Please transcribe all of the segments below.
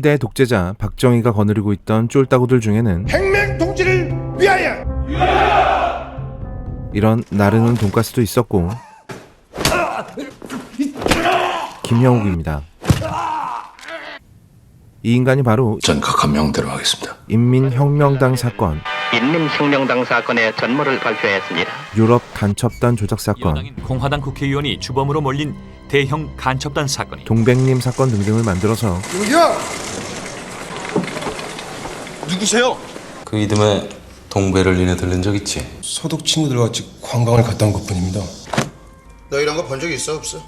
일대 독재자 박정희가 거느리고 있던 쫄따구들 중에는 혁명 통치를 위하여! 이런 나르는 돈가스도 있었고, 김형욱입니다. 이 인간이 바로 전 각하 명대로 하겠습니다. 인민혁명당 사건, 인민혁명당 사건의 전모를 발표했습니다. 유럽 간첩단 조작 사건, 여당인 공화당 국회의원이 주범으로 몰린 대형 간첩단 사건이 동백님 사건 등등을 만들어서 누구야? 누구세요? 그 이듬해 동베를린에 들른 적 있지? 소독 친구들과 같이 관광을 갔다 온 것뿐입니다. 너 이런 거 본 적 있어 없어?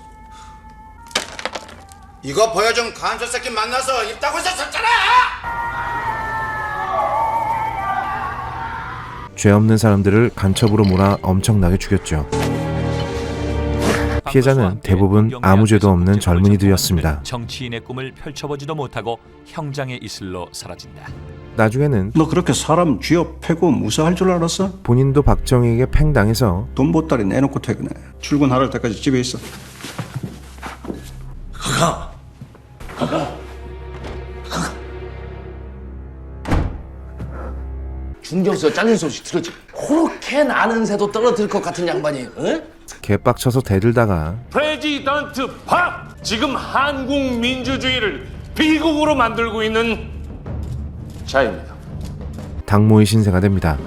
이거 보여준 간첩 새끼 만나서 입 닫고 있었잖아! 죄 없는 사람들을 간첩으로 몰아 엄청나게 죽였죠. 피해자는 대부분 아무 죄도 없는 젊은이들이었습니다. 정치인의 꿈을 펼쳐보지도 못하고 형장의 이슬로 사라진다. 나중에는 너 그렇게 사람 쥐어 패고 무사할 줄 알았어? 본인도 박정희에게 팽당해서 돈 보따리 내놓고 퇴근해. 출근할 때까지 집에 있어. 중경수가 잘린 소식 들었지? 그렇게 나는 새도 떨어뜨릴 것 같은 양반이, 응? 개빡쳐서 대들다가 프레지던트 박! 지금 한국 민주주의를 비극으로 만들고 있는 자입니다. 당모의 신세가 됩니다.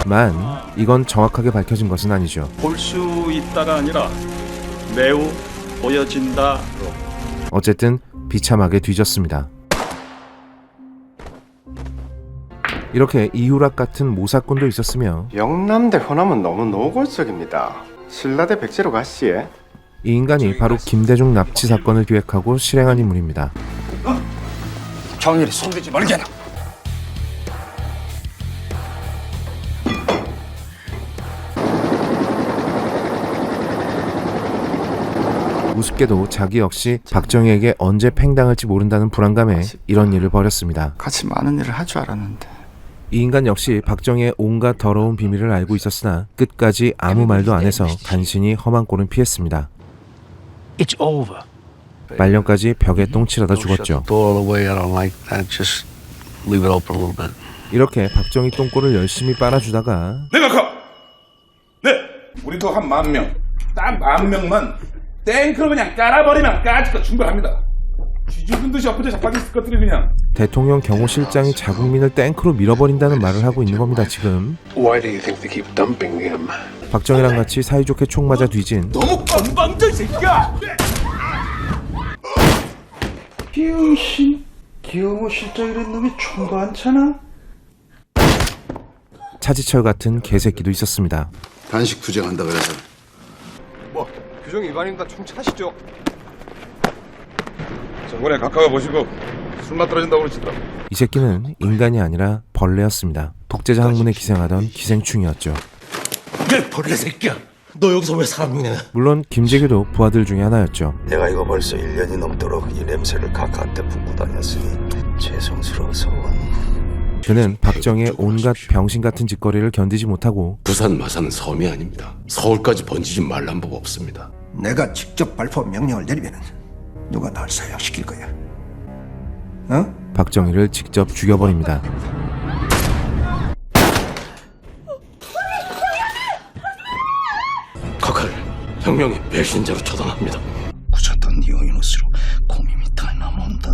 만 이건 정확하게 밝혀진 것은 아니죠. 볼 수 있다가 아니라 매우 보여진다. 어쨌든 비참하게 뒤졌습니다. 이렇게 이후락 같은 모사건도 있었으며 영남대 호남은 너무 노골적입니다. 신라대 백제로 가시에. 이 인간이 바로 김대중 납치 사건을 기획하고 실행한 인물입니다. 정일이 손대지 말게 나. 우습게도 자기 역시 박정희에게 언제 팽당할지 모른다는 불안감에 이런 일을 벌였습니다. 같이 많은 일을 할 줄 알았는데. 이 인간 역시 박정희의 온갖 더러운 비밀을 알고 있었으나 끝까지 아무 말도 안 해서 간신히 험한 꼴은 피했습니다. 말년까지 벽에 똥칠하다 죽었죠. 이렇게 박정희 똥꼬를 열심히 빨아주다가 내가 네, 우리도 한 10,000명, 딱 10,000명만 땡크로 그냥 깔아버리면 까짓거 충분합니다. 쥐죽은 듯이 엎어져 자빠질 것들이 그냥. 대통령 경호실장이 자국민을 탱크로 밀어버린다는 말을 하고 있는 겁니다. 지금 박정희랑 같이 사이좋게 총 맞아 뒤진 너무 건방져 이 새끼야! 병신 경호실장 이런 놈이 총도 안 차나? 차지철 같은 개새끼도 있었습니다. 단식 투쟁한다 그래서 뭐 규정 위반입니다. 총 차시죠. 정권에 가까워 보시고 술맛 떨어진다고 그러시더라. 이 새끼는 인간이 아니라 벌레였습니다. 독재자 항문에 기생하던 기생충이었죠. 야, 벌레 새끼야! 너 여기서 왜 사람 흉내내? 물론 김재규도 부하들 중에 하나였죠. 내가 이거 벌써 1년이 넘도록 이 냄새를 각하한테 품고 다녔으니 죄송스러워서 그는 박정희의 온갖 병신 같은 짓거리를 견디지 못하고 부산 마산은 섬이 아닙니다. 서울까지 번지지 말란 법 없습니다. 내가 직접 발포 명령을 내리면 누가 날 사형시킬 거야? 어? 박정희를 직접 죽여버립니다. 각하를 혁명의 배신자로 처단합니다. 굳었던 네 어인옷으로 곰이 다 남아온다.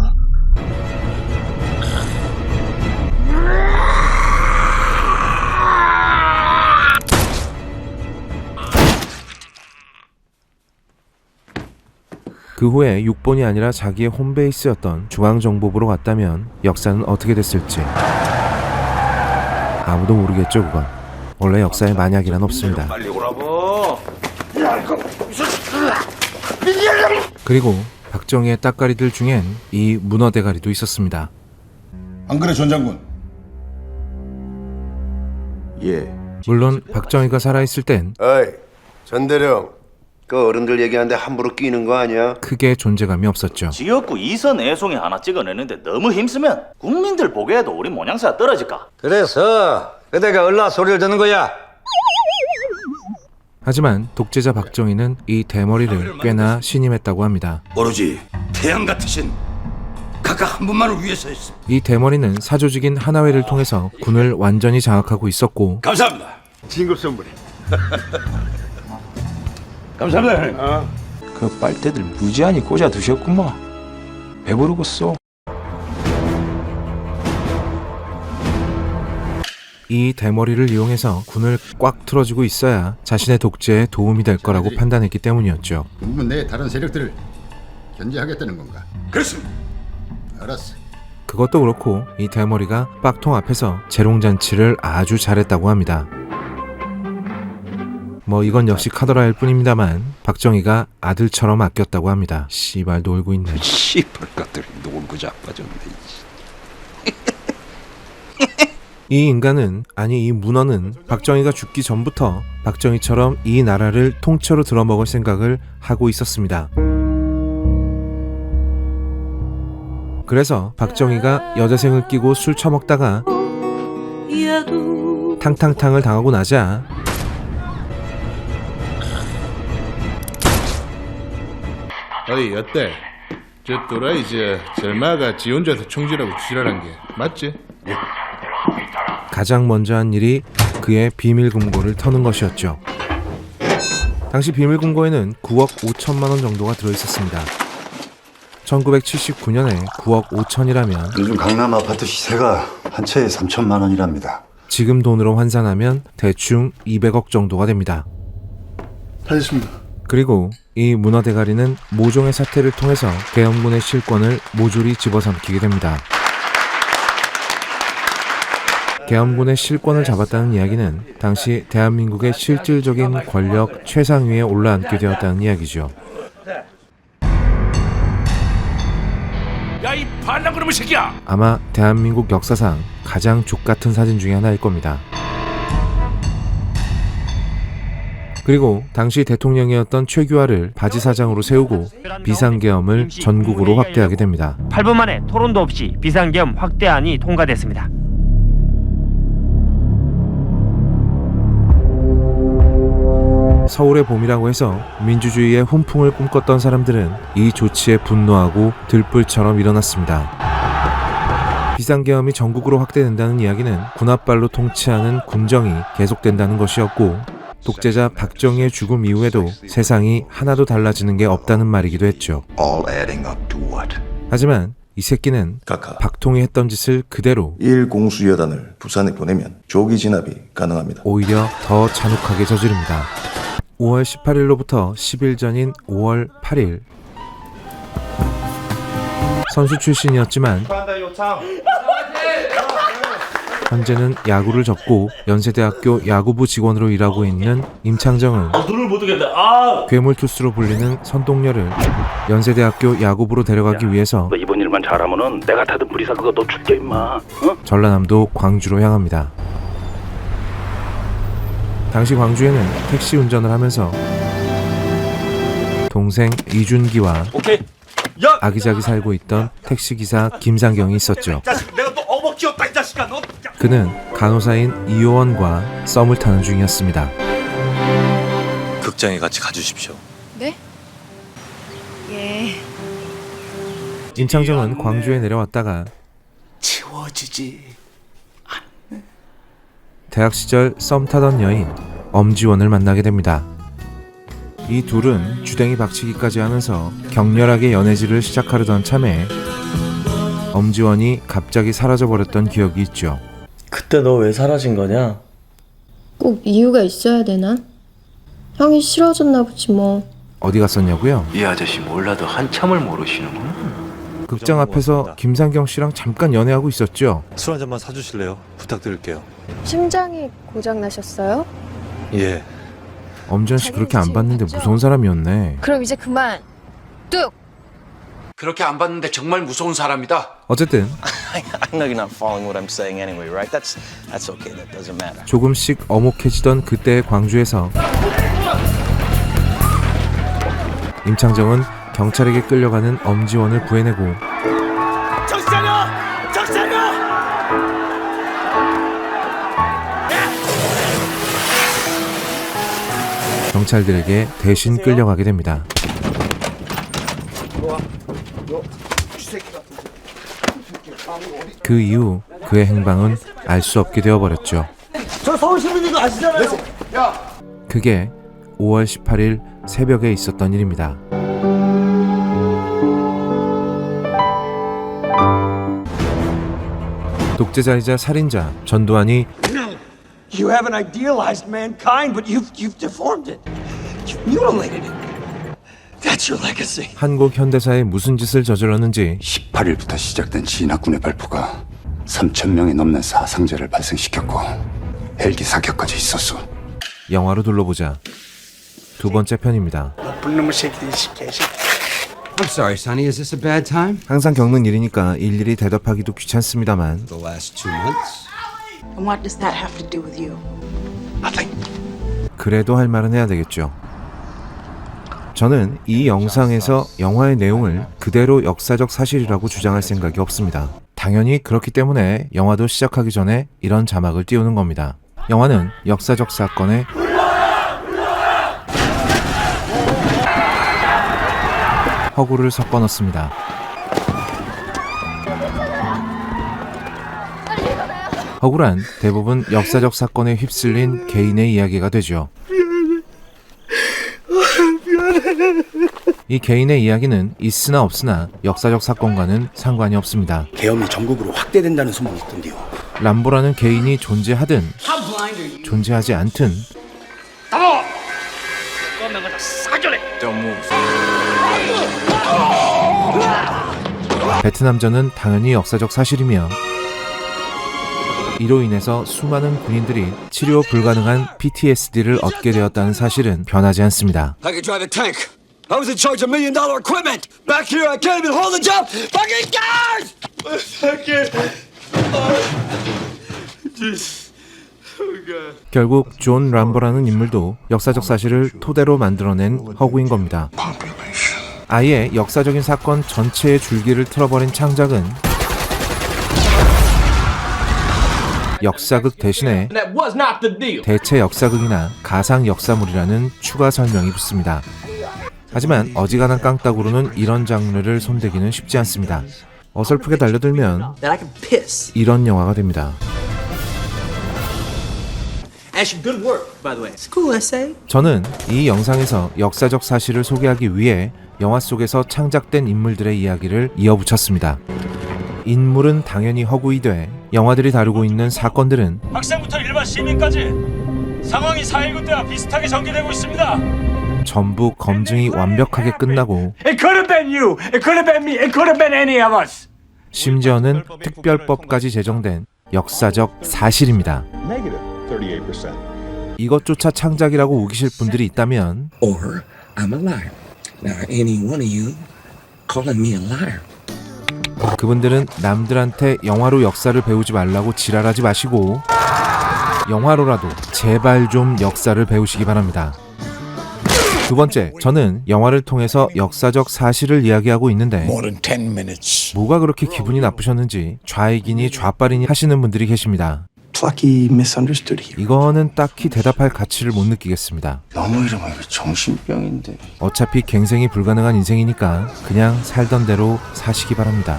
그 후에 6본이 아니라 자기의 홈베이스였던 중앙정보부로 갔다면 역사는 어떻게 됐을지 아무도 모르겠죠. 그건 원래 역사에 만약이란 없습니다. 빨리 오라고. 그리고 박정희의 따까리들 중엔 이 문어대가리도 있었습니다. 안 그래 전 장군? 예. 물론 박정희가 살아있을 땐 어이, 전대령. 그 어른들 얘기하는데 함부로 끼는 거 아니야? 크게 존재감이 없었죠. 지역구 2선 애송이 하나 찍어내는데 너무 힘쓰면 국민들 보기에도 우리 모양새가 떨어질까? 그래서 그대가 얼라 소리를 듣는 거야? 하지만 독재자 박정희는 이 대머리를 꽤나 신임했다고 합니다. 오로지 태양 같으신 각각 한 분만을 위해서 했어. 이 대머리는 사조직인 하나회를 통해서 군을 완전히 장악하고 있었고 감사합니다. 진급 선물이. 감사합니다. 그 빨대들 무지하니 꽂아 두셨구만. 배부르겠어. 이 대머리를 이용해서 군을 꽉 틀어주고 있어야 자신의 독재에 도움이 될 거라고 판단했기 때문이었죠. 군부 내 다른 세력들을 견제하겠다는 건가? 그렇습니다. 알았어. 그것도 그렇고 이 대머리가 빡통 앞에서 재롱잔치를 아주 잘했다고 합니다. 뭐 이건 역시 카더라일 뿐입니다만 박정희가 아들처럼 아꼈다고 합니다. 씨발 놀고 있네. 씨발 것들이 놀고 자빠졌네. 이 인간은, 아니 이 문어는 박정희가 죽기 전부터 박정희처럼 이 나라를 통째로 들어먹을 생각을 하고 있었습니다. 그래서 박정희가 여대생을 끼고 술 처먹다가 탕탕탕을 당하고 나자 어이 어때? 저 또라이 절마가 지 혼자서 총질하고 지랄한 게 맞지? 가장 먼저 한 일이 그의 비밀 금고를 터는 것이었죠. 당시 비밀 금고에는 9억 5천만 원 정도가 들어있었습니다. 1979년에 9억 5천이라면 요즘 강남 아파트 시세가 한 채에 3천만 원이랍니다. 지금 돈으로 환산하면 대충 200억 정도가 됩니다. 알겠습니다. 그리고 이 문어 대가리는 모종의 사태를 통해서 계엄군의 실권을 모조리 집어삼키게 됩니다. 계엄군의 실권을 잡았다는 이야기는 당시 대한민국의 실질적인 권력 최상위에 올라앉게 되었다는 이야기죠. 야, 이 반란그놈의 새끼야! 아마 대한민국 역사상 가장 족같은 사진 중에 하나일 겁니다. 그리고 당시 대통령이었던 최규하를 바지사장으로 세우고 비상계엄을 전국으로 확대하게 됩니다. 8분 만에 토론도 없이 비상계엄 확대안이 통과됐습니다. 서울의 봄이라고 해서 민주주의의 훈풍을 꿈꿨던 사람들은 이 조치에 분노하고 들불처럼 일어났습니다. 비상계엄이 전국으로 확대된다는 이야기는 군합발로 통치하는 군정이 계속된다는 것이었고 독재자 박정희의 죽음 이후에도 세상이 하나도 달라지는 게 없다는 말이기도 했죠. All adding up to what? 하지만 이 새끼는 박통이 했던 짓을 그대로 1공수여단을 부산에 보내면 조기 진압이 가능합니다. 오히려 더 잔혹하게 저지릅니다. 5월 18일로부터 10일 전인 5월 8일 선수 출신이었지만 현재는 야구를 접고 연세대학교 야구부 직원으로 일하고 있는 임창정은 눈을 못 뜨겠다. 괴물투수로 불리는 선동열을 연세대학교 야구부로 데려가기 위해서 이번 일만 잘하면은 내가 타던 불이사 그거 너 줄게 임마. 전라남도 광주로 향합니다. 당시 광주에는 택시 운전을 하면서 동생 이준기와 아기자기 살고 있던 택시기사 김상경이 있었죠. 내가 너 어머 키웠다 이 자식아 너. 그는 간호사인 이효원과 썸을 타는 중이었습니다. 극장에 같이 가주십시오. 네? 예. 임창정은 광주에 내려왔다가 치워지지. 대학 시절 썸 타던 여인 엄지원을 만나게 됩니다. 이 둘은 주댕이 박치기까지 하면서 격렬하게 연애질을 시작하려던 참에 엄지원이 갑자기 사라져버렸던 기억이 있죠. 그때 너 왜 사라진 거냐? 꼭 이유가 있어야 되나? 형이 싫어졌나 보지 뭐. 어디 갔었냐고요? 이 아저씨 몰라도 한참을 모르시는구나. 극장 앞에서 김상경 씨랑 잠깐 연애하고 있었죠. 술 한 잔만 사주실래요? 부탁드릴게요. 심장이 고장 나셨어요? 예. 엄지원 씨 그렇게 안 봤는데 무서운 사람이었네. 그럼 이제 그만. 뚝. 그렇게 안 봤는데 정말 무서운 사람이다. 어쨌든 I know you're not following what I'm saying anyway, right? That's okay. That doesn't matter. 조금씩 엄혹해지던 그때의 광주에서 임창정은 경찰에게 끌려가는 엄지원을 구해내고 정신 차려! 정신 차려! 경찰들에게 대신 끌려가게 됩니다. 그 이후 그의 행방은 알 수 없게 되어버렸죠. 저 서울 시민인 거 아시잖아요. 그게 5월 18일 새벽에 있었던 일입니다. 독재자이자 살인자 전두환이 You haven't idealized mankind, but you've deformed it. You've mutilated it. That's your legacy. 한국 현대사에 무슨 짓을 저질렀는지 18일부터 시작된 진화군의 발포가 3,000명이 넘는 사상자를 발생시켰고 헬기 사격까지 있었어. 영화로 둘러보자. 두 번째 편입니다. I'm sorry, Sonny. Is this a bad time? 항상 겪는 일이니까 일일이 대답하기도 귀찮습니다만 The last 2 months? And what does that have to do with you? 그래도 할 말은 해야 되겠죠. 저는 이 영상에서 영화의 내용을 그대로 역사적 사실이라고 주장할 생각이 없습니다. 당연히 그렇기 때문에 영화도 시작하기 전에 이런 자막을 띄우는 겁니다. 영화는 역사적 사건에 허구를 섞어 넣습니다. 허구란 대부분 역사적 사건에 휩쓸린 개인의 이야기가 되죠. 이 개인의 이야기는 있으나 없으나 역사적 사건과는 상관이 없습니다. 계엄이 전국으로 확대된다는 소문이 있던데요. 람보라는 개인이 존재하든 존재하지 않든 베트남전은 당연히 역사적 사실이며 이로 인해서 수많은 군인들이 치료 불가능한 PTSD를 얻게 되었다는 사실은 변하지 않습니다. I could drive a tank. I was in charge of $1 million equipment. Back here, I can't even hold a job. Fucking guys! I can't. 결국 존 람보라는 인물도 역사적 사실을 토대로 만들어낸 허구인 겁니다. 아예 역사적인 사건 전체의 줄기를 틀어버린 창작은 역사극 대신에 대체 역사극이나 가상 역사물이라는 추가 설명이 붙습니다. 하지만 어지간한 깡따구로는 이런 장르를 손대기는 쉽지 않습니다. 어설프게 달려들면 이런 영화가 됩니다. 저는 이 영상에서 역사적 사실을 소개하기 위해 영화 속에서 창작된 인물들의 이야기를 이어붙였습니다. 인물은 당연히 허구이되 영화들이 다루고 있는 사건들은 학생부터 일반 시민까지 상황이 4.19 때와 비슷하게 전개되고 있습니다. 전부 검증이 완벽하게 끝나고 It could have been you. It could have been me. It could have been any of us. 심지어는 특별법까지 제정된 역사적 사실입니다. 이것조차 창작이라고 우기실 분들이 있다면 Or I'm a liar. Now any one of you calling me a liar. 그분들은 남들한테 영화로 역사를 배우지 말라고 지랄하지 마시고 영화로라도 제발 좀 역사를 배우시기 바랍니다. 두 번째, 저는 영화를 통해서 역사적 사실을 이야기하고 있는데 뭐가 그렇게 기분이 나쁘셨는지 좌익이니 좌빨이니 하시는 분들이 계십니다. 이거는 딱히 대답할 가치를 못 느끼겠습니다. 너무 이러면 이거 정신병인데. 어차피 갱생이 불가능한 인생이니까 그냥 살던 대로 사시기 바랍니다.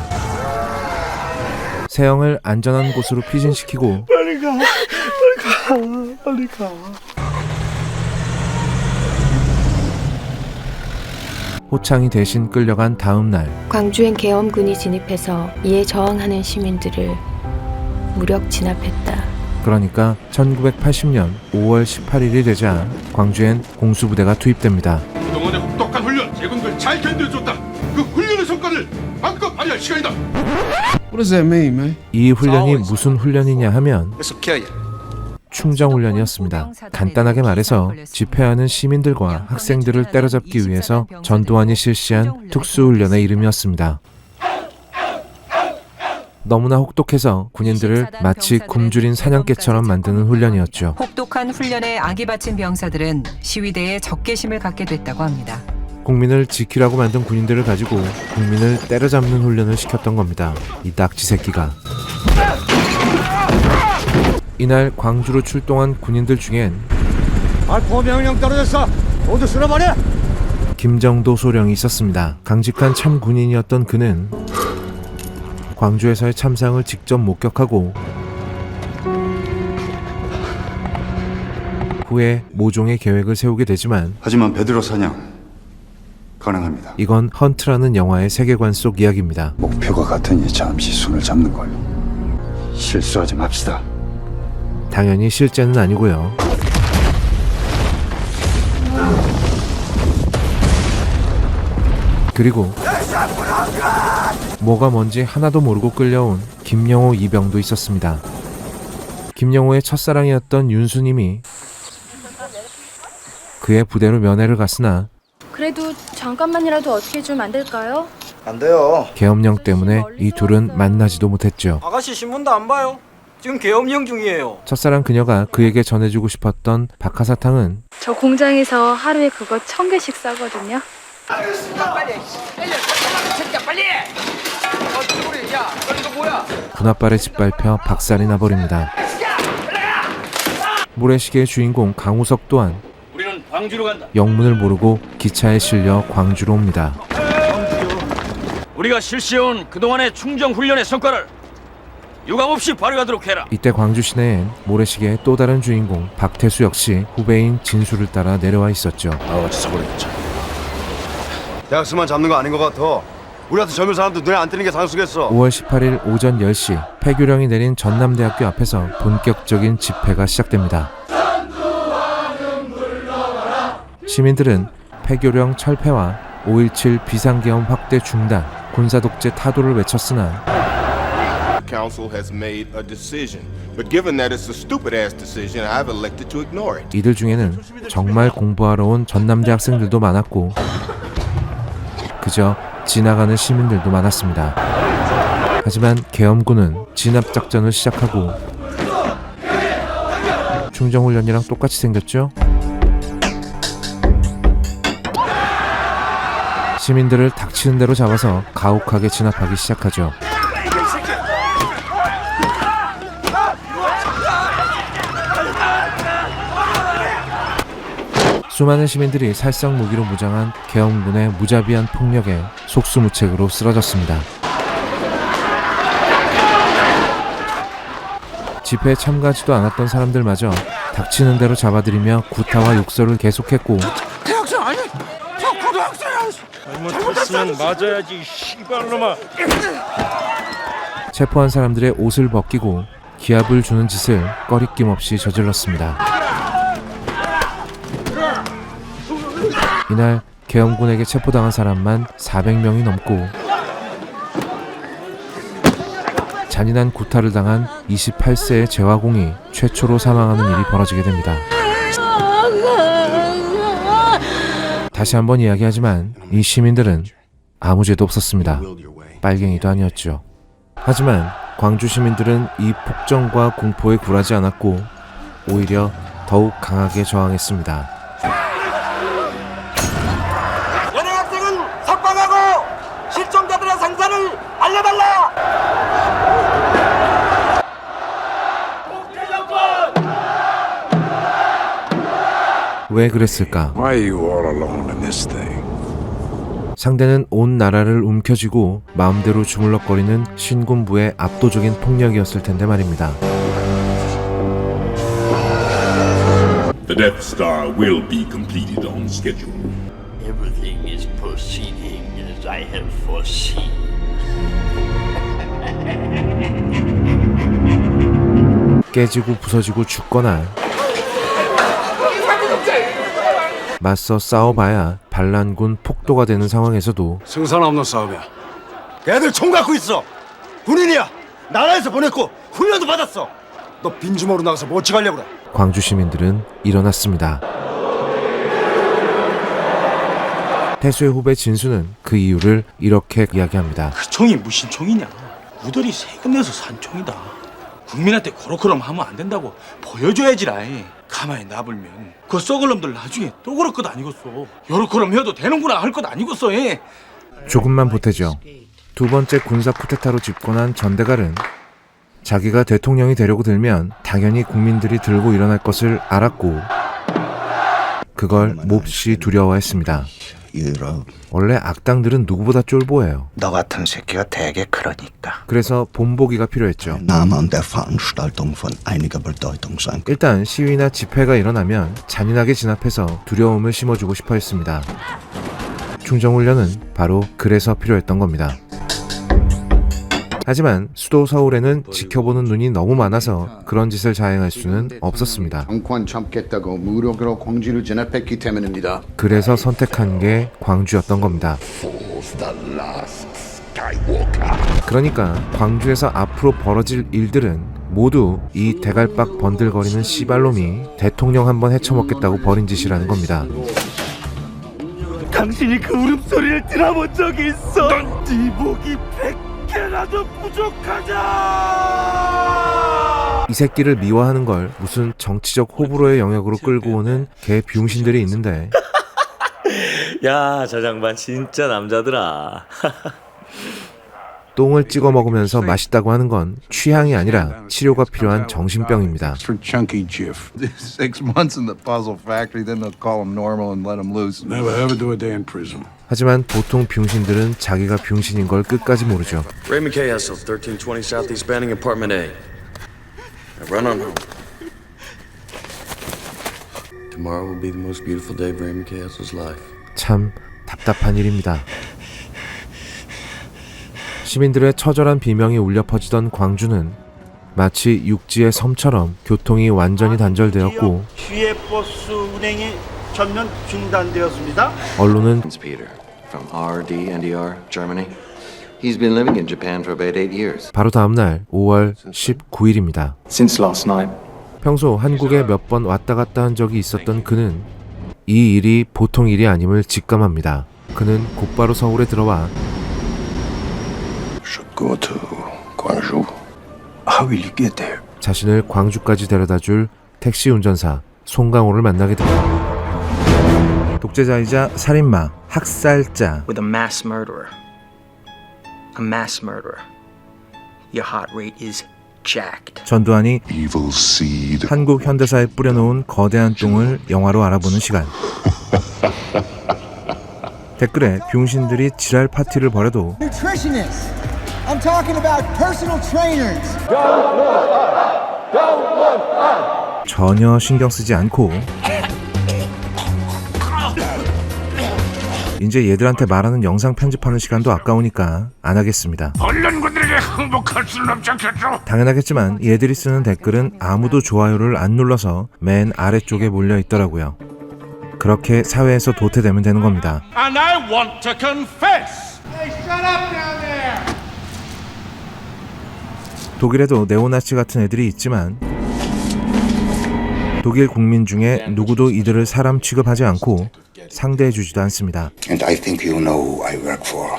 세영을 안전한 곳으로 피신시키고 빨리 가. 빨리 가. 호창이 대신 끌려간 다음 날 광주엔 계엄군이 진입해서 이에 저항하는 시민들을 무력 진압했다. 그러니까 1980년 5월 18일이 되자 광주엔 공수부대가 투입됩니다. 그동안의 혹독한 훈련, 제군들 잘 견뎌줬다. 그 훈련의 성과를 마음껏 발휘할 시간이다. What does that mean, man? 이 훈련이 무슨 훈련이냐 하면 충정훈련이었습니다. 간단하게 말해서 집회하는 시민들과 학생들을 때려잡기 위해서 전두환이 실시한 특수훈련의 이름이었습니다. 너무나 혹독해서 군인들을 마치 굶주린 사냥개처럼 만드는 훈련이었죠. 혹독한 훈련에 악이 바친 병사들은 시위대에 적개심을 갖게 됐다고 합니다. 국민을 지키라고 만든 군인들을 가지고 국민을 때려잡는 훈련을 시켰던 겁니다. 이 낙지 새끼가. 이날 광주로 출동한 군인들 중엔 발포 명령 떨어졌어. 모두 쓸어버려! 김정도 소령이 있었습니다. 강직한 참군인이었던 그는 광주에서의 참상을 직접 목격하고 후에 모종의 계획을 세우게 되지만 하지만 베드로 사냥 가능합니다. 이건 헌트라는 영화의 세계관 속 이야기입니다. 목표가 같으니 잠시 손을 잡는 걸. 실수하지 맙시다. 당연히 실제는 아니고요. 그리고 뭐가 뭔지 하나도 모르고 끌려온 김영호 이병도 있었습니다. 김영호의 첫사랑이었던 윤수님이 그의 부대로 면회를 갔으나 그래도 잠깐만이라도 어떻게 좀 안 될까요? 안 돼요. 계엄령 때문에 이 둘은 만나지도 못했죠. 아가씨 신문도 안 봐요. 지금 계엄령 중이에요. 첫사랑 그녀가 그에게 전해주고 싶었던 박하사탕은 저 공장에서 하루에 그거 1000개씩 싸거든요. 분합발에 짓밟혀 박살이 나버립니다. 모래시계의 주인공 강우석 또한 우리는 광주로 간다. 영문을 모르고 기차에 실려 광주로 옵니다. 우리가 실시해온 그동안의 충정 훈련의 성과를 유감없이 발휘하도록 해라. 이때 광주 시내엔 모래시계의 또 다른 주인공 박태수 역시 후배인 진수를 따라 내려와 있었죠. 나같이 서버렸자. 대학생만 잡는 거 아닌 것 같아. 우리 같은 젊은 사람도 눈에 안 띄는 게 상수겠어. 5월 18일 오전 10시 폐교령이 내린 전남대학교 앞에서 본격적인 집회가 시작됩니다. 시민들은 폐교령 철폐와 5.17 비상계엄 확대 중단, 군사독재 타도를 외쳤으나 Council has made a decision, but given that it's a stupid-ass decision, I've elected to ignore it. 이들 중에는 정말 공부하러 온 전남대 학생들도 많았고 그저 지나가는 시민들도 많았습니다. 하지만 계엄군은 진압작전을 시작하고 충정훈련이랑 똑같이 생겼죠? 시민들을 닥치는 대로 잡아서 가혹하게 진압하기 시작하죠. 수많은 시민들이 살상 무기로 무장한 계엄군의 무자비한 폭력에 속수무책으로 쓰러졌습니다. 집회에 참가하지도 않았던 사람들마저 닥치는 대로 잡아들이며 구타와 욕설을 계속했고 대학생 아니? 저 고등학생이야. 잘못했으면 맞아야지, 씨발놈아. 체포한 사람들의 옷을 벗기고 기합을 주는 짓을 꺼리낌 없이 저질렀습니다. 이날 계엄군에게 체포당한 사람만 400명이 넘고 잔인한 구타를 당한 28세의 재화공이 최초로 사망하는 일이 벌어지게 됩니다. 다시 한번 이야기하지만 이 시민들은 아무 죄도 없었습니다. 빨갱이도 아니었죠. 하지만 광주 시민들은 이 폭정과 공포에 굴하지 않았고 오히려 더욱 강하게 저항했습니다. 연예학생은 석방하고 실종자들의 상자를 알려달라. 왜 그랬을까? Why are you all alone in this thing? 상대는 온 나라를 움켜쥐고 마음대로 주물럭거리는 신군부의 압도적인 폭력이었을 텐데 말입니다. The Death Star will be completed on schedule. Everything is proceeding as I have foreseen. 깨지고 부서지고 죽거나 맞서 싸워봐야 반란군 폭도가 되는 상황에서도 승산 없는 싸움이야. 애들 총 갖고 있어. 군인이야. 나라에서 보냈고 훈련도 받았어. 너 빈주먹으로 나가서 뭐 어찌하려고 그래. 광주 시민들은 일어났습니다. 태수의 후배 진수는 그 이유를 이렇게 이야기합니다. 그 총이 무슨 총이냐? 우들이 세금 내서 산 총이다. 국민한테 그렇게럼 하면 안 된다고 보여줘야지라. 가만히 놔불면 그 썩을 놈들 나중에 또 그럴 것 아니겠어. 요렇게럼 해도 되는구나 할 것 아니겠어. 조금만 보태죠. 두 번째 군사 쿠데타로 집권한 전대갈은 자기가 대통령이 되려고 들면 당연히 국민들이 들고 일어날 것을 알았고 그걸 몹시 두려워했습니다. 원래 악당들은 누구보다 쫄보예요. 너 같은 새끼가 되게 그러니까. 그래서 본보기가 필요했죠. 일단 시위나 집회가 일어나면 잔인하게 진압해서 두려움을 심어주고 싶어 했습니다. 충정훈련은 바로 그래서 필요했던 겁니다. 하지만 수도 서울에는 지켜보는 눈이 너무 많아서 그런 짓을 자행할 수는 없었습니다. 정권 잡겠다고 무력으로 광주를 진압했기 때문입니다. 그래서 선택한 게 광주였던 겁니다. 그러니까 광주에서 앞으로 벌어질 일들은 모두 이 대갈박 번들거리는 씨발놈이 대통령 한번 헤쳐먹겠다고 벌인 짓이라는 겁니다. 당신이 그 울음소리를 들어본 적이 있어? 넌 네 목이 100개라도 부족하다. 이 새끼를 미워하는 걸 무슨 정치적 호불호의 영역으로 끌고 오는 개 비용신들이 있는데 야, 저 장반 진짜 남자더라. 똥을 찍어 먹으면서 맛있다고 하는 건 취향이 아니라 치료가 필요한 정신병입니다. For chunky jiff. 6 months in the puzzle factory, then they'll call him normal and let him loose. Never ever do a day in prison. 하지만 보통 병신들은 자기가 병신인 걸 끝까지 모르죠. Raymond K. Hessel, 1320 Southeast Banning, Apartment A. Now run on home. Tomorrow will be the most beautiful day of Raymond K. Hessel's life. 참 답답한 일입니다. 시민들의 처절한 비명이 울려 퍼지던 광주는 마치 육지의 섬처럼 교통이 완전히 단절되었고 시외 버스 운행이 전면 중단되었습니다. 언론은 Peter from RDNDR, Germany. He's been living in Japan for about 8 years. 바로 다음 날 5월 19일입니다. Since last night. 평소 한국에 몇 번 왔다 갔다 한 적이 있었던 그는 이 일이 보통 일이 아님을 직감합니다. 그는 곧바로 서울에 들어와 Go to Gwangju. How will you get there? 자신을 광주까지 데려다줄 택시 운전사 송강호를 만나게 됩니다. 독재자이자 살인마, 학살자. With a mass murderer. A mass murderer. Your heart rate is jacked. 전두환이 한국 현대사에 뿌려놓은 거대한 똥을 영화로 알아보는 시간. 댓글에 병신들이 지랄 파티를 벌여도 Nutritionists. I'm talking about personal trainers. 전혀 신경 쓰지 않고 이제 얘들한테 말하는 영상 편집하는 시간도 아까우니까 안 하겠습니다. 언론군들에게 항복할 수는 없지 않겠죠? 당연하겠지만 얘들이 쓰는 댓글은 아무도 좋아요를 안 눌러서 맨 아래쪽에 몰려 있더라고요. 그렇게 사회에서 도태되면 되는 겁니다. And I want to confess. Hey, shut up down there. 독일에도 네오나치 같은 애들이 있지만 독일 국민 중에 누구도 이들을 사람 취급하지 않고 상대해주지도 않습니다. And I think you know who I work for.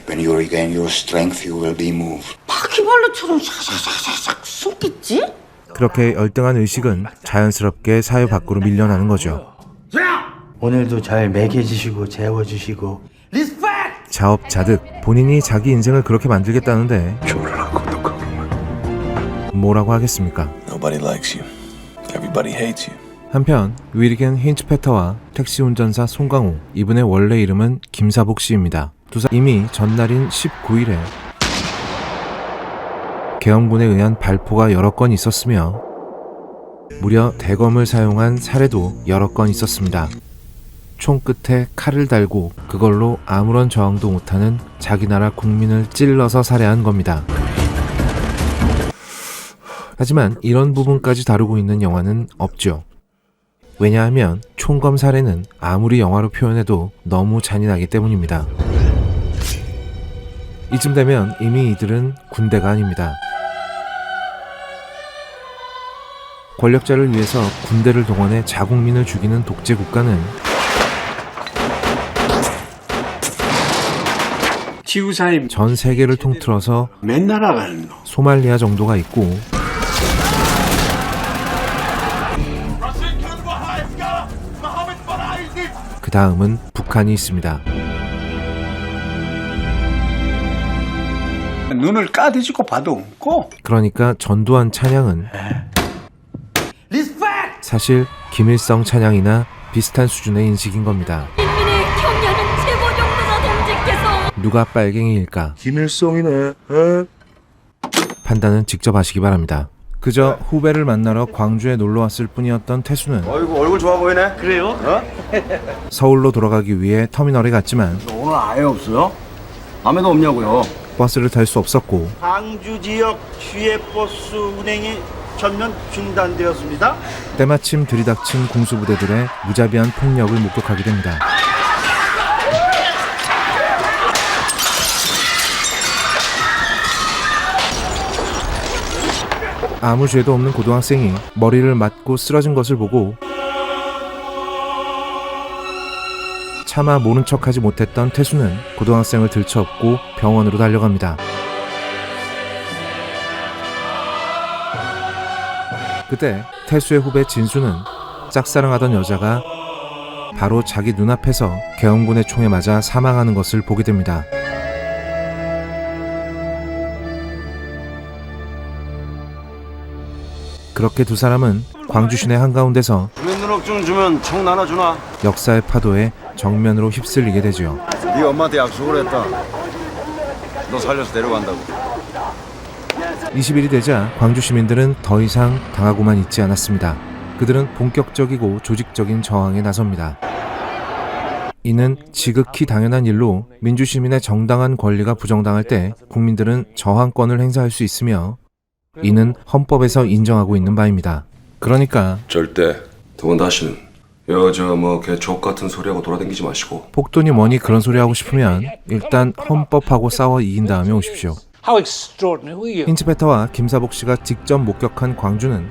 When you regain your strength, you will be moved. 바퀴벌레처럼 샤샤샤샥 숨겠지? 그렇게 열등한 의식은 자연스럽게 사회 밖으로 밀려나는 거죠. 오늘도 잘 먹여주시고 재워주시고 자업자득 본인이 자기 인생을 그렇게 만들겠다는데 뭐라고 하겠습니까? Nobody likes you. Everybody hates you. 한편 위리겐 힌츠페터와 택시 운전사 송강호, 이분의 원래 이름은 김사복 씨입니다. 두 사람 이미 전날인 19일에 계엄군에 의한 발포가 여러 건 있었으며 무려 대검을 사용한 살해도 여러 건 있었습니다. 총 끝에 칼을 달고 그걸로 아무런 저항도 못하는 자기 나라 국민을 찔러서 살해한 겁니다. 하지만 이런 부분까지 다루고 있는 영화는 없죠. 왜냐하면 총검 살해는 아무리 영화로 표현해도 너무 잔인하기 때문입니다. 이쯤 되면 이미 이들은 군대가 아닙니다. 권력자를 위해서 군대를 동원해 자국민을 죽이는 독재 국가는 지구사의 전 세계를 통틀어서 맨 나라가 있는 거. 소말리아 정도가 있고 그 다음은 북한이 있습니다. 눈을 까대지고 봐도 없고. 그러니까 전두환 찬양은 사실 김일성 찬양이나 비슷한 수준의 인식인 겁니다. 인민의 경려는 최고 정도다 동지께서. 누가 빨갱이일까? 김일성이네. 판단은 직접 하시기 바랍니다. 그저 후배를 만나러 광주에 놀러 왔을 뿐이었던 태수는 어이구 얼굴 좋아 보이네. 그래요? 서울로 돌아가기 위해 터미널에 갔지만 오늘 아예 없어요? 밤에도 없냐고요? 버스를 탈 수 없었고 광주 지역 시외버스 운행이 전면 중단되었습니다. 때마침 들이닥친 공수부대들의 무자비한 폭력을 목격하게 됩니다. 아무 죄도 없는 고등학생이 머리를 맞고 쓰러진 것을 보고 차마 모른 척하지 못했던 태수는 고등학생을 들쳐업고 병원으로 달려갑니다. 그때 태수의 후배 진수는 짝사랑하던 여자가 바로 자기 눈앞에서 계엄군의 총에 맞아 사망하는 것을 보게 됩니다. 그렇게 두 사람은 광주 시내 한가운데서 주민등록증 주면 총 나눠주나? 역사의 파도에 정면으로 휩쓸리게 되죠. 네 엄마한테 약속을 했다. 너 살려서 데려간다고. 20일이 되자 광주 시민들은 더 이상 당하고만 있지 않았습니다. 그들은 본격적이고 조직적인 저항에 나섭니다. 이는 지극히 당연한 일로 민주시민의 정당한 권리가 부정당할 때 국민들은 저항권을 행사할 수 있으며 이는 헌법에서 인정하고 있는 바입니다. 그러니까 절대 두 번 다시는 여저 개족 같은 소리하고 돌아다니지 마시고 폭도니 뭐니 그런 소리 하고 싶으면 일단 헌법하고 싸워 이긴 다음에 오십시오. 힌츠페터와 김사복 씨가 직접 목격한 광주는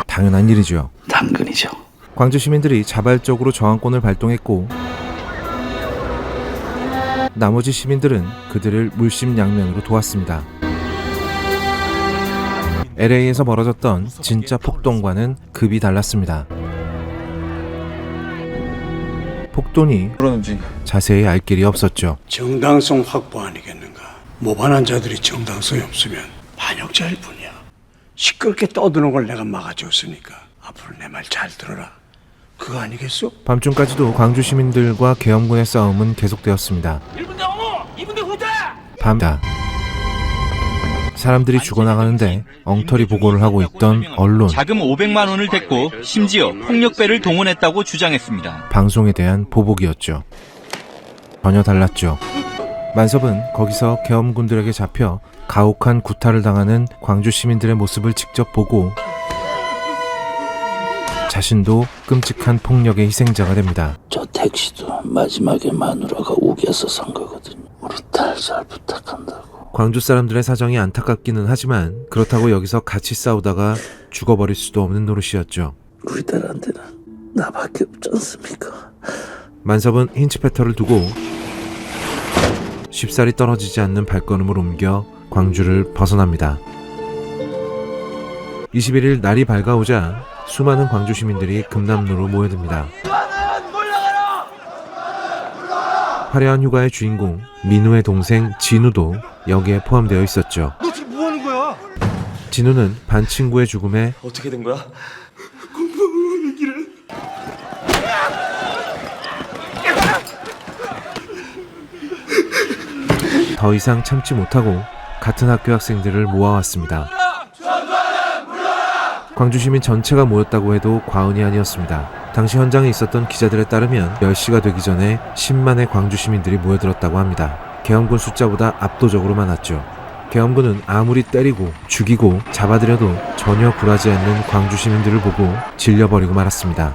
당연한 일이죠. 당근이죠. 광주 시민들이 자발적으로 저항권을 발동했고 나머지 시민들은 그들을 물심양면으로 도왔습니다. LA에서 벌어졌던 진짜 폭동과는 급이 달랐습니다. 폭동이 자세히 알 길이 없었죠. 정당성 확보 아니겠는가. 모반한 자들이 정당성이 없으면 반역자일 뿐이야. 시끄럽게 떠드는 걸 내가 막아줬으니까 앞으로 내 말 잘 들어라. 그거 아니겠어? 밤중까지도 광주 시민들과 계엄군의 싸움은 계속되었습니다. 1분대 옹호! 2분대 후퇴! 밤다. 사람들이 죽어나가는데 엉터리 보고를 하고 있던 언론, 자금 500만 원을 댔고 심지어 폭력배를 동원했다고 주장했습니다. 방송에 대한 보복이었죠. 전혀 달랐죠. 만섭은 거기서 계엄군들에게 잡혀 가혹한 구타를 당하는 광주 시민들의 모습을 직접 보고 자신도 끔찍한 폭력의 희생자가 됩니다. 저 택시도 마지막에 마누라가 우겨서 산 거거든요. 우리 딸 잘 부탁한다고. 광주 사람들의 사정이 안타깝기는 하지만 그렇다고 여기서 같이 싸우다가 죽어버릴 수도 없는 노릇이었죠. 우리 딸한테는 나밖에 없지 않습니까? 만섭은 힌츠페터를 두고 쉽사리 떨어지지 않는 발걸음을 옮겨 광주를 벗어납니다. 21일 날이 밝아오자 수많은 광주 시민들이 금남로로 모여듭니다. 화려한 휴가의 주인공 민우의 동생 진우도 여기에 포함되어 있었죠. 너 지금 뭐 하는 거야? 진우는 반 친구의 죽음에 어떻게 된 거야? 공부하는 얘기를. 더 이상 참지 못하고 같은 학교 학생들을 모아왔습니다. 광주 시민 전체가 모였다고 해도 과언이 아니었습니다. 당시 현장에 있었던 기자들에 따르면 10시가 되기 전에 10만의 광주 시민들이 모여들었다고 합니다. 계엄군 숫자보다 압도적으로 많았죠. 계엄군은 아무리 때리고 죽이고 잡아들여도 전혀 굴하지 않는 광주 시민들을 보고 질려버리고 말았습니다.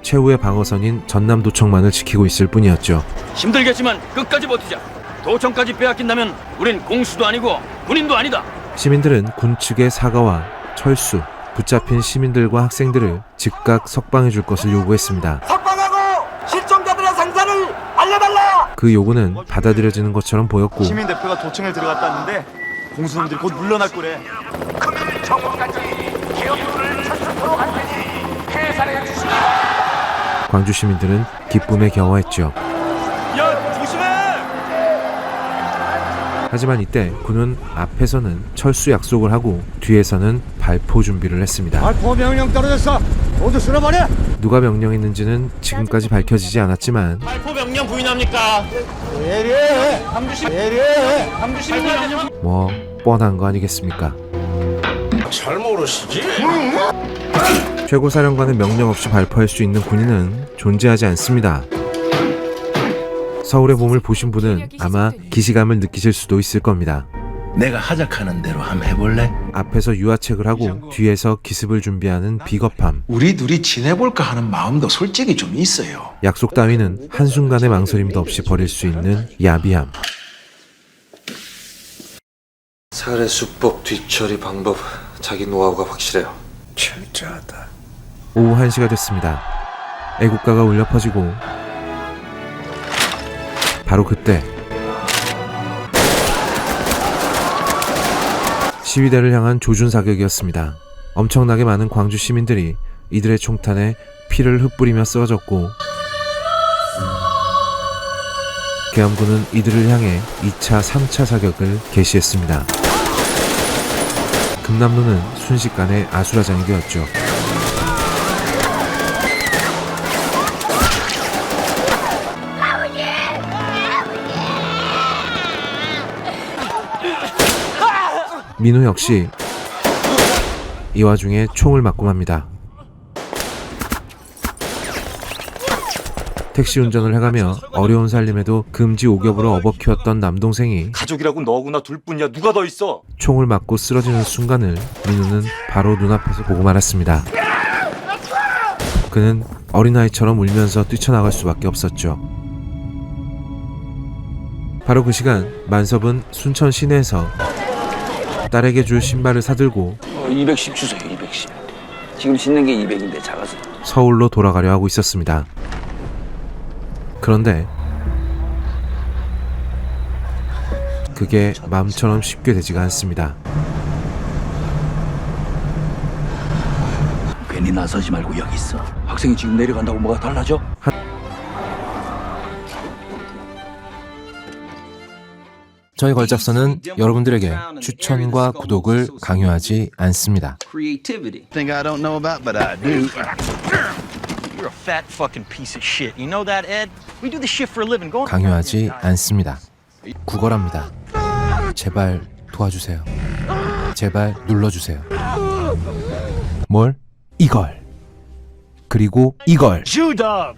최후의 방어선인 전남도청만을 지키고 있을 뿐이었죠. 힘들겠지만 끝까지 버티자. 도청까지 빼앗긴다면 우린 공수도 아니고 군인도 아니다. 시민들은 군 측의 사과와 철수, 붙잡힌 시민들과 학생들을 즉각 석방해 줄 것을 요구했습니다. 석방하고 실종자들의 상사를 알려달라. 그 요구는 받아들여지는 것처럼 보였고 시민 대표가 도청에 들어갔다는데 공수놈들이 곧 물러날 거래. 금일 정오까지 기업부를 철수토록 할 테니 해산해 주시라. 광주 시민들은 기쁨에 겨워했죠. 야 조심해. 하지만 이때 군은 앞에서는 철수 약속을 하고 뒤에서는 발포 준비를 했습니다. 발포 명령 떨어졌어. 모두 쓸어버려. 누가 명령했는지는 지금까지 밝혀지지 않았지만 발포 명령 부인합니까? 예리해. 예리해. 뭐 뻔한 거 아니겠습니까? 잘 모르시지? 최고사령관의 명령 없이 발포할 수 있는 군인은 존재하지 않습니다. 서울의 봄을 보신 분은 아마 기시감을 느끼실 수도 있을 겁니다. 내가 하작하는 대로 한번 해볼래? 앞에서 유화책을 하고 뒤에서 기습을 준비하는 비겁함. 우리 둘이 지내볼까 하는 마음도 솔직히 좀 있어요. 약속 따위는 한순간의 망설임도 없이 버릴 수 있는 야비함. 살해 수법, 뒤처리 방법, 자기 노하우가 확실해요. 철저하다. 오후 1시가 됐습니다. 애국가가 울려 퍼지고 바로 그때 시위대를 향한 조준 사격이었습니다. 엄청나게 많은 광주 시민들이 이들의 총탄에 피를 흩뿌리며 쓰러졌고 계엄군은 이들을 향해 2차, 3차 사격을 개시했습니다. 금남로는 순식간에 아수라장이 되었죠. 민호 역시 이 와중에 총을 맞고 맙니다. 택시 운전을 해가며 어려운 살림에도 금지 오ገብ으로 업어키웠던 남동생이 가족이라고 너구나 둘뿐이야. 누가 더 있어? 총을 맞고 쓰러지는 순간을 민호는 바로 눈앞에서 보고 말았습니다. 그는 어린아이처럼 울면서 뛰쳐나갈 수밖에 없었죠. 바로 그 시간 만섭은 순천 시내에서 딸에게 줄 신발을 사들고 210 주세요. 210. 지금 신는 게 200인데 작아서. 서울로 돌아가려 하고 있었습니다. 그런데 그게 마음처럼 쉽게 되지가 않습니다. 괜히 나서지 말고 여기 있어. 학생이 지금 내려간다고 뭐가 달라져? 저희 걸작서는 여러분들에게 추천과 구독을 강요하지 않습니다. Creativity. Thing I don't know about, but I do. You're a fat fucking piece of shit. You know that, Ed? We do this shit for a living. Go on. 강요하지 않습니다. 구걸합니다. 제발 도와주세요. 제발 눌러주세요. 뭘? 이걸. 그리고 이걸. Shoe dog.